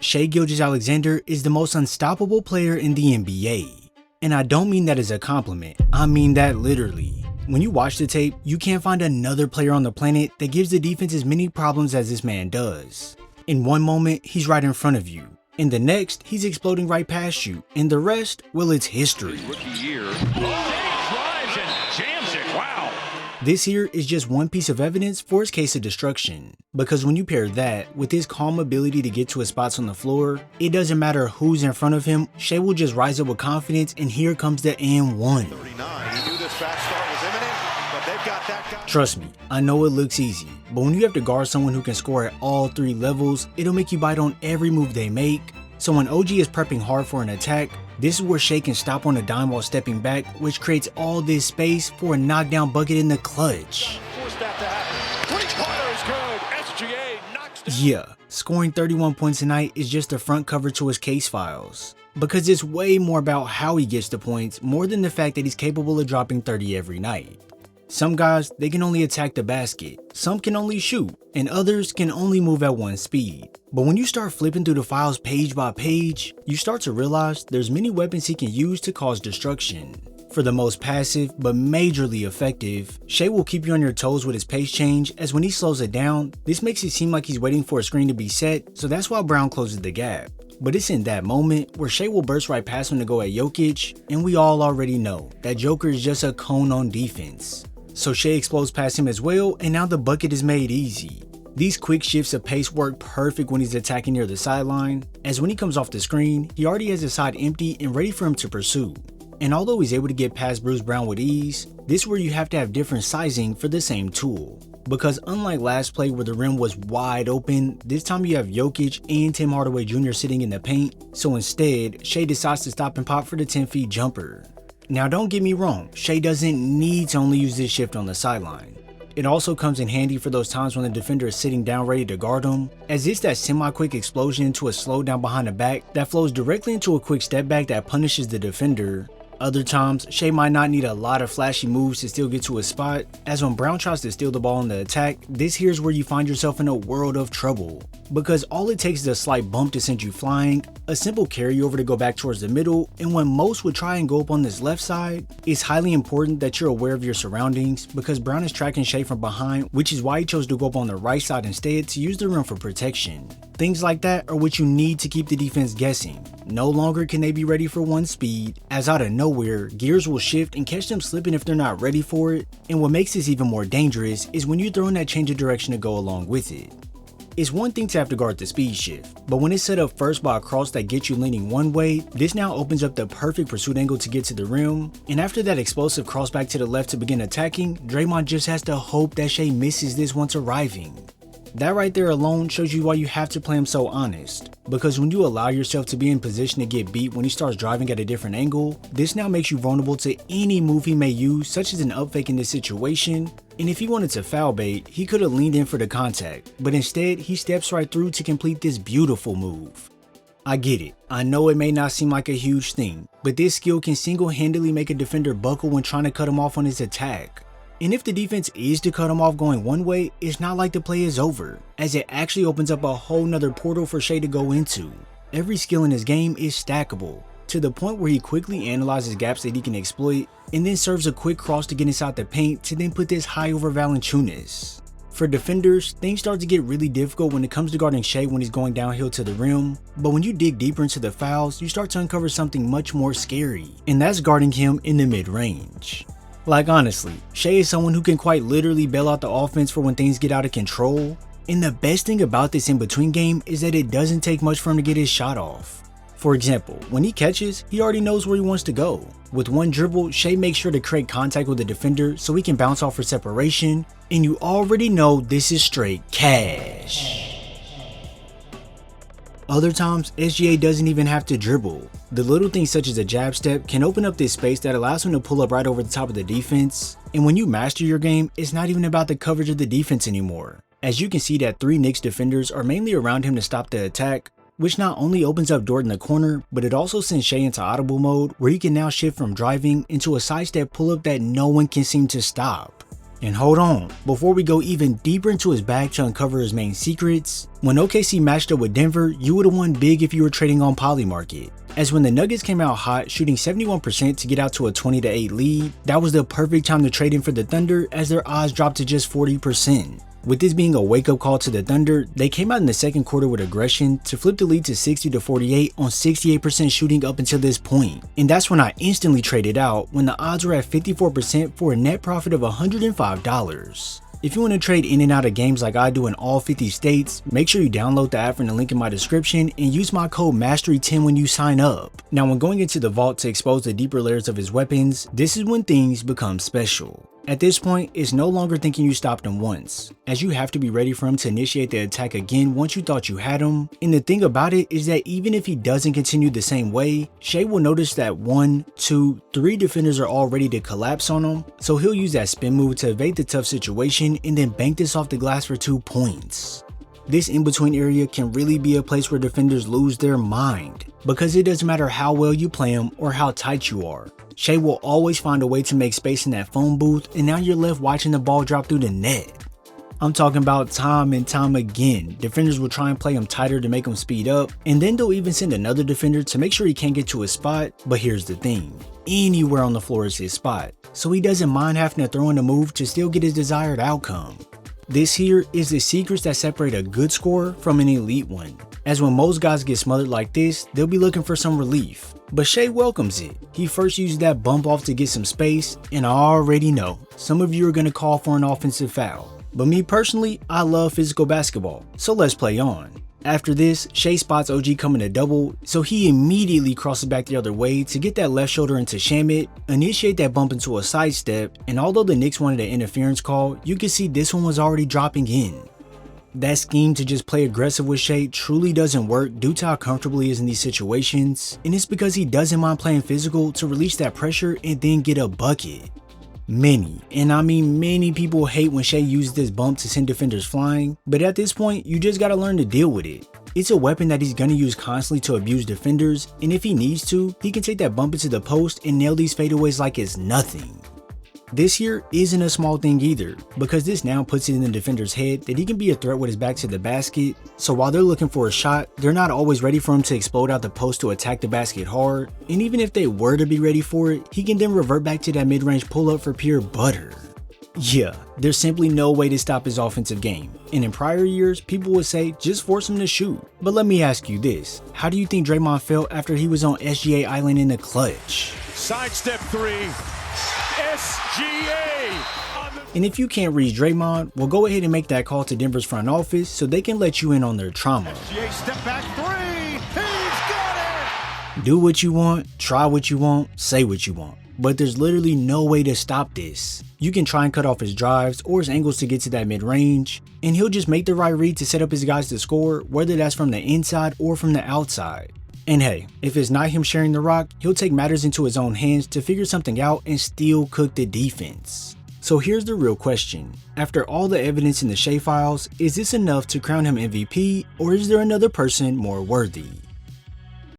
Shai Gilgeous Alexander is the most unstoppable player in the NBA. And I don't mean that as a compliment, I mean that literally. When you watch the tape, you can't find another player on the planet that gives the defense as many problems as this man does. In one moment, he's right in front of you. In the next, he's exploding right past you. And the rest, well, it's history. Rookie year. He drives and jams it. Wow. This here is just one piece of evidence for his case of destruction. Because when you pair that with his calm ability to get to his spots on the floor, it doesn't matter who's in front of him, Shai will just rise up with confidence, and here comes the and one. 39. He knew this fast start was imminent, but they've got that guy. Trust me, I know it looks easy, but when you have to guard someone who can score at all three levels, it'll make you bite on every move they make. So when OG is prepping hard for an attack, this is where Shai can stop on a dime while stepping back, which creates all this space for a knockdown bucket in the clutch. Force that to happen. Three-pointer is good. SGA knocks down. Yeah, scoring 31 points tonight is just the front cover to his case files. Because it's way more about how he gets the points more than the fact that he's capable of dropping 30 every night. Some guys, they can only attack the basket, some can only shoot, and others can only move at one speed. But when you start flipping through the files page by page, you start to realize there's many weapons he can use to cause destruction. For the most passive but majorly effective, Shai will keep you on your toes with his pace change, as when he slows it down, this makes it seem like he's waiting for a screen to be set, so that's why Brown closes the gap. But it's in that moment where Shai will burst right past him to go at Jokic, and we all already know that Joker is just a cone on defense. So Shai explodes past him as well, and now the bucket is made easy. These quick shifts of pace work perfect when he's attacking near the sideline, as when he comes off the screen, he already has his side empty and ready for him to pursue. And although he's able to get past Bruce Brown with ease, this is where you have to have different sizing for the same tool. Because unlike last play where the rim was wide open, this time you have Jokic and Tim Hardaway Jr. sitting in the paint, so instead, Shai decides to stop and pop for the 10-feet jumper. Now don't get me wrong, Shai doesn't need to only use this shift on the sideline. It also comes in handy for those times when the defender is sitting down ready to guard him, as it's that semi-quick explosion into a slowdown behind the back that flows directly into a quick step back that punishes the defender. Other times, Shai might not need a lot of flashy moves to still get to a spot, as when Brown tries to steal the ball in the attack, this here's where you find yourself in a world of trouble. Because all it takes is a slight bump to send you flying, a simple carryover to go back towards the middle, and when most would try and go up on this left side, it's highly important that you're aware of your surroundings, because Brown is tracking Shai from behind, which is why he chose to go up on the right side instead to use the rim for protection. Things like that are what you need to keep the defense guessing. No longer can they be ready for one speed, as out of nowhere, gears will shift and catch them slipping if they're not ready for it, and what makes this even more dangerous is when you throw in that change of direction to go along with it. It's one thing to have to guard the speed shift, but when it's set up first by a cross that gets you leaning one way, this now opens up the perfect pursuit angle to get to the rim, and after that explosive cross back to the left to begin attacking, Draymond just has to hope that Shai misses this once arriving. That right there alone shows you why you have to play him so honest, because when you allow yourself to be in position to get beat when he starts driving at a different angle, this now makes you vulnerable to any move he may use, such as an up fake in this situation, and if he wanted to foul bait, he could have leaned in for the contact, but instead he steps right through to complete this beautiful move. I get it, I know it may not seem like a huge thing, but this skill can single-handedly make a defender buckle when trying to cut him off on his attack. And if the defense is to cut him off going one way, it's not like the play is over, as it actually opens up a whole nother portal for Shai to go into. Every skill in his game is stackable, to the point where he quickly analyzes gaps that he can exploit, and then serves a quick cross to get inside the paint to then put this high over Valanciunas. For defenders, things start to get really difficult when it comes to guarding Shai when he's going downhill to the rim, but when you dig deeper into the fouls, you start to uncover something much more scary, and that's guarding him in the mid-range. Like honestly, Shai is someone who can quite literally bail out the offense for when things get out of control, and the best thing about this in-between game is that it doesn't take much for him to get his shot off. For example, when he catches, he already knows where he wants to go. With one dribble, Shai makes sure to create contact with the defender so he can bounce off for separation, and you already know this is straight cash. Other times, SGA doesn't even have to dribble. The little things such as a jab step can open up this space that allows him to pull up right over the top of the defense, and when you master your game, it's not even about the coverage of the defense anymore. As you can see that 3 Knicks defenders are mainly around him to stop the attack, which not only opens up Dort in the corner, but it also sends Shai into audible mode where he can now shift from driving into a sidestep pull-up that no one can seem to stop. And hold on, before we go even deeper into his bag to uncover his main secrets, when OKC matched up with Denver, you would have won big if you were trading on Polymarket. As when the Nuggets came out hot, shooting 71% to get out to a 20-8 lead, that was the perfect time to trade in for the Thunder as their odds dropped to just 40%. With this being a wake-up call to the Thunder, they came out in the second quarter with aggression to flip the lead to 60-48 on 68% shooting up until this point. And that's when I instantly traded out when the odds were at 54% for a net profit of $105. If you want to trade in and out of games like I do in all 50 states, make sure you download the app from the link in my description and use my code MASTERY10 when you sign up. Now when going into the vault to expose the deeper layers of his weapons, this is when things become special. At this point, it's no longer thinking you stopped him once, as you have to be ready for him to initiate the attack again once you thought you had him. And the thing about it is that even if he doesn't continue the same way, Shai will notice that 1, 2, 3 defenders are all ready to collapse on him, so he'll use that spin move to evade the tough situation and then bank this off the glass for 2 points. This in-between area can really be a place where defenders lose their mind, because it doesn't matter how well you play him or how tight you are. Shai will always find a way to make space in that phone booth, and now you're left watching the ball drop through the net. I'm talking about time and time again. Defenders will try and play him tighter to make him speed up, and then they'll even send another defender to make sure he can't get to his spot. But here's the thing, anywhere on the floor is his spot, so he doesn't mind having to throw in a move to still get his desired outcome. This here is the secrets that separate a good scorer from an elite one, as when most guys get smothered like this, they'll be looking for some relief. But Shai welcomes it. He first used that bump off to get some space, and I already know some of you are going to call for an offensive foul. But me personally, I love physical basketball, so let's play on. After this, Shai spots OG coming to double, so he immediately crosses back the other way to get that left shoulder into Shamit, initiate that bump into a sidestep, and although the Knicks wanted an interference call, you can see this one was already dropping in. That scheme to just play aggressive with Shai truly doesn't work due to how comfortable he is in these situations, and it's because he doesn't mind playing physical to release that pressure and then get a bucket. Many, and I mean many people hate when Shai uses this bump to send defenders flying, but at this point, you just gotta learn to deal with it. It's a weapon that he's gonna use constantly to abuse defenders, and if he needs to, he can take that bump into the post and nail these fadeaways like it's nothing. This here isn't a small thing either, because this now puts it in the defender's head that he can be a threat with his back to the basket, so while they're looking for a shot, they're not always ready for him to explode out the post to attack the basket hard, and even if they were to be ready for it, he can then revert back to that mid-range pull-up for pure butter. Yeah, there's simply no way to stop his offensive game, and in prior years, people would say just force him to shoot. But let me ask you this, how do you think Draymond felt after he was on SGA Island in the clutch? Sidestep 3. SGA. And if you can't read Draymond, well, go ahead and make that call to Denver's front office so they can let you in on their trauma. SGA step back 3. He's got it. Do what you want, try what you want, say what you want. But there's literally no way to stop this. You can try and cut off his drives or his angles to get to that mid-range, and he'll just make the right read to set up his guys to score, whether that's from the inside or from the outside. And hey, if it's not him sharing the rock, he'll take matters into his own hands to figure something out and still cook the defense. So here's the real question. After all the evidence in the Shai files, is this enough to crown him MVP, or is there another person more worthy?